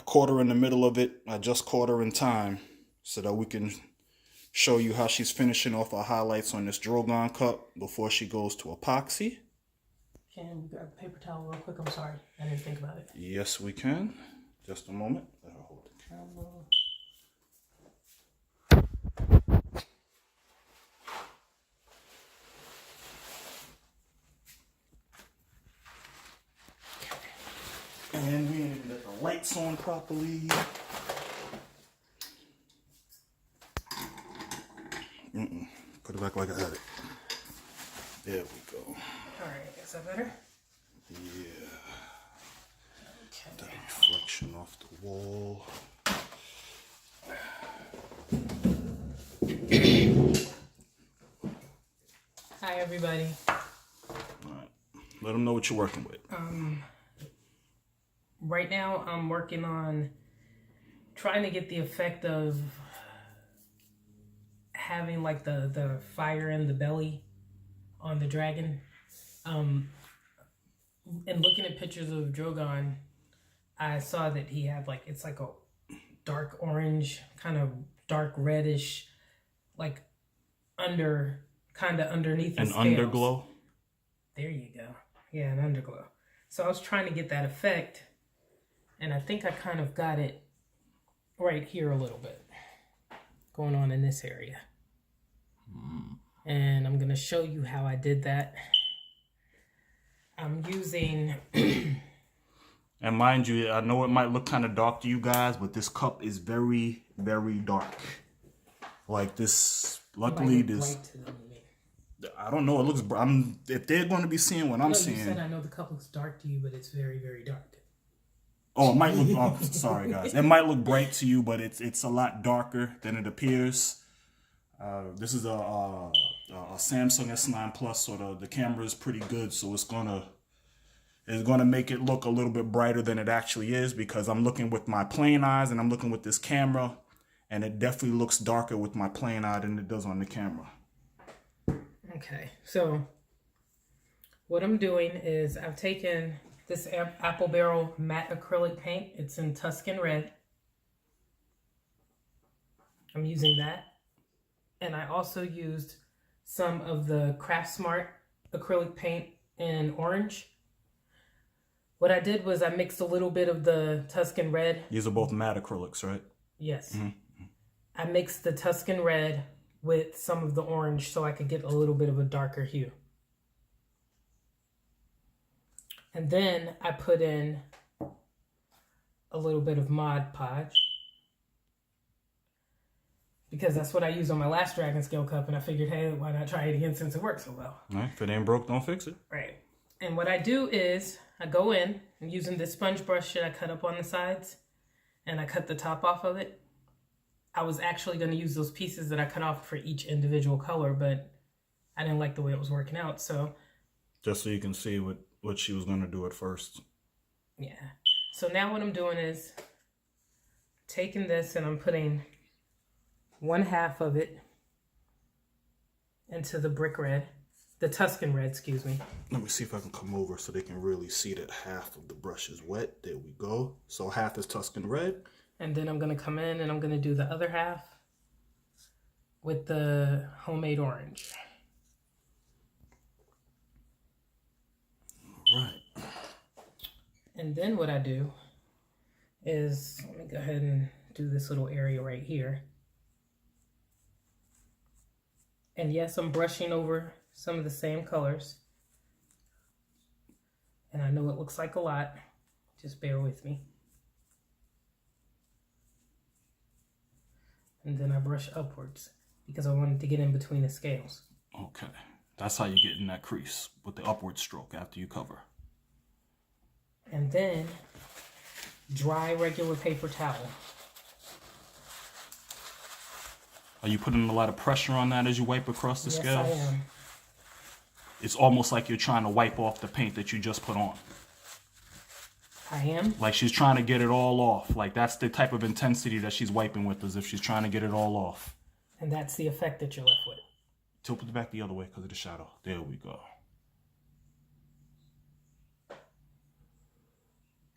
caught her in the middle of it. I just caught her in time so that we can show you how she's finishing off her highlights on this Drogon cup before she goes to epoxy. Can we grab a paper towel real quick? I'm sorry, I didn't think about it. Yes, we can. Just a moment. Let her hold the camera. And we didn't get the lights on properly. Put it back like I had it. There we go. Alright, is that better? Yeah. Okay. That reflection off the wall. Hi, everybody. Alright. Let them know what you're working with. Right now, I'm working on trying to get the effect of having like the fire in the belly on the dragon. And looking at pictures of Drogon, I saw that he had like, it's like a dark orange, kind of dark reddish, like kind of underneath the scales. An underglow? There you go. Yeah, an underglow. So I was trying to get that effect, and I think I kind of got it right here a little bit going on in this area. And I'm going to show you how I did that. I'm using... And mind you, I know it might look kind of dark to you guys, but this cup is very, very dark. Like this, luckily this... I don't know, it looks... if they're going to be seeing what I'm seeing... You said I know the cup looks dark to you, but it's very, very dark. Oh, it might look... Oh, sorry, guys. It might look bright to you, but it's a lot darker than it appears. This is a Samsung S9 Plus, so the camera is pretty good, so it's gonna make it look a little bit brighter than it actually is, because I'm looking with my plain eyes and I'm looking with this camera, and it definitely looks darker with my plain eye than it does on the camera. Okay, so what I'm doing is I've taken this Apple Barrel matte acrylic paint. It's in Tuscan red. I'm using that. And I also used some of the Craft Smart acrylic paint in orange. What I did was I mixed a little bit of the Tuscan red. These are both matte acrylics, right? Yes. Mm-hmm. I mixed the Tuscan red with some of the orange so I could get a little bit of a darker hue. And then I put in a little bit of Mod Podge, because that's what I used on my last dragonscale cup, and I figured, hey, why not try it again since it worked so well? All right, if it ain't broke, don't fix it. Right. And what I do is I go in and using this sponge brush that I cut up on the sides, and I cut the top off of it. I was actually going to use those pieces that I cut off for each individual color, but I didn't like the way it was working out, so... Just so you can see what she was going to do at first. Yeah. So now what I'm doing is taking this and I'm putting 1/2 of it into the brick red, the Tuscan red, excuse me. Let me see if I can come over so they can really see that half of the brush is wet. There we go. So half is Tuscan red. And then I'm going to come in and I'm going to do the other half with the homemade orange. All right. And then what I do is, let me go ahead and do this little area right here. And yes, I'm brushing over some of the same colors. And I know it looks like a lot. Just bear with me. And then I brush upwards because I wanted to get in between the scales. Okay. That's how you get in that crease, with the upward stroke after you cover. And then dry regular paper towel. Are you putting a lot of pressure on that as you wipe across the scales? Yes, I am. It's almost like you're trying to wipe off the paint that you just put on. I am? Like she's trying to get it all off. Like that's the type of intensity that she's wiping with, as if she's trying to get it all off. And that's the effect that you're left with. Tilt it back the other way because of the shadow. There we go.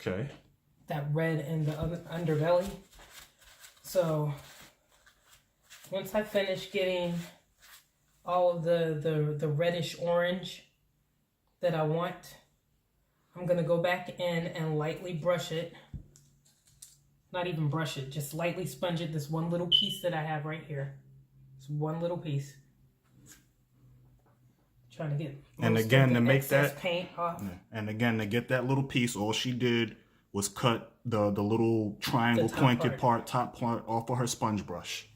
Okay. that red in the underbelly. So once I finish getting all of the reddish orange that I want, I'm going to go back in and lightly brush it. Not even brush it, just lightly sponge it. This one little piece that I have right here. It's one little piece. Trying to get and again to make that paint off. And again to get that little piece, all she did was cut the little triangle pointed top part off of her sponge brush.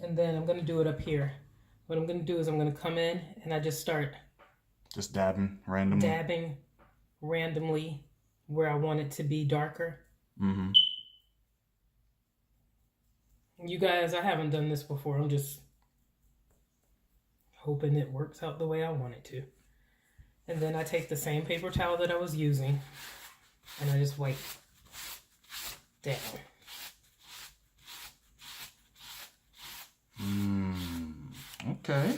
And then I'm going to do it up here. What I'm going to do is I'm going to come in and I just start dabbing randomly where I want it to be darker. Mm-hmm. You guys, I haven't done this before. I'm just hoping it works out the way I want it to. And then I take the same paper towel that I was using and I just wipe down. Okay.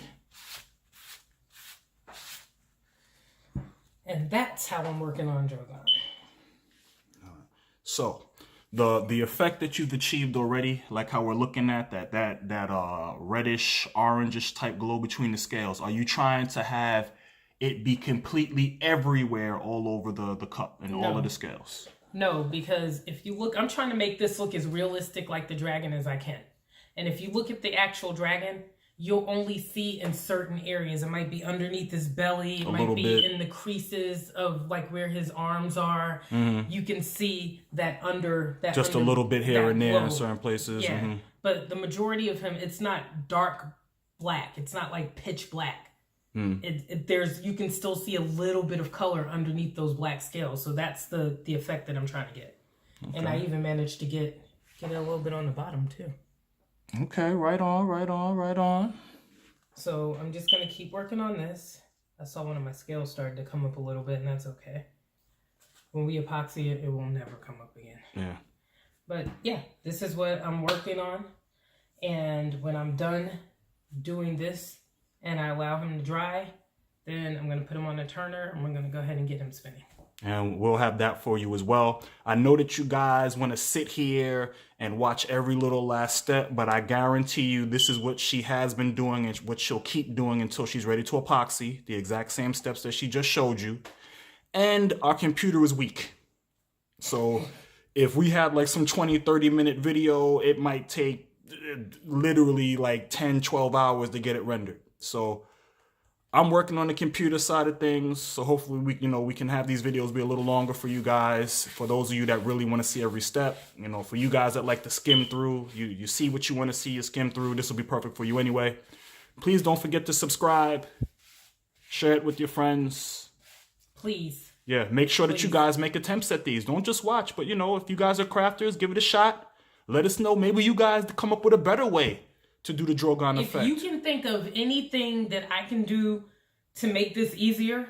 And that's how I'm working on Drogon. So the effect that you've achieved already, like how we're looking at that reddish orangish type glow between the scales, are you trying to have it be completely everywhere all over the cup and all of the scales? No, because if you look, I'm trying to make this look as realistic like the dragon as I can. And if you look at the actual dragon, you'll only see in certain areas. It might be underneath his belly. It might be in the creases of like where his arms are. Mm-hmm. You can see that under that. Just a little bit here and there in certain places. Yeah, mm-hmm. But the majority of him, it's not dark black. It's not like pitch black. Mm. You can still see a little bit of color underneath those black scales. So that's the effect that I'm trying to get. Okay. And I even managed to get it a little bit on the bottom too. Okay, right on. So I'm just going to keep working on this. I saw one of my scales started to come up a little bit, and that's okay. When we epoxy it, it will never come up again. Yeah. But yeah, this is what I'm working on. And when I'm done doing this and I allow him to dry, then I'm going to put him on a turner and we're going to go ahead and get him spinning. And we'll have that for you as well. I know that you guys want to sit here and watch every little last step, but I guarantee you this is what she has been doing and what she'll keep doing until she's ready to epoxy, the exact same steps that she just showed you. And our computer is weak. So if we had like some 20, 30-minute video, it might take literally like 10, 12 hours to get it rendered. So I'm working on the computer side of things, so hopefully we can have these videos be a little longer for you guys. For those of you that really want to see every step, for you guys that like to skim through, you see what you want to see, you skim through. This will be perfect for you anyway. Please don't forget to subscribe, share it with your friends. Please. Yeah, make sure that you guys make attempts at these. Don't just watch, but if you guys are crafters, give it a shot. Let us know. Maybe you guys come up with a better way to do the Drogon effect. If you can think of anything that I can do to make this easier,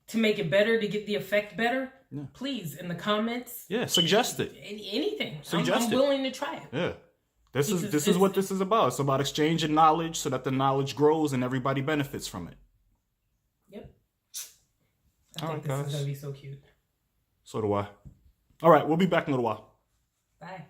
to make it better, to get the effect better, please, in the comments. Yeah, suggest it. Anything. Suggest I'm willing to try it. Yeah. This is what this is about. It's about exchanging knowledge so that the knowledge grows and everybody benefits from it. Yep. I think this is going to be so cute. So do I. All right, we'll be back in a little while. Bye.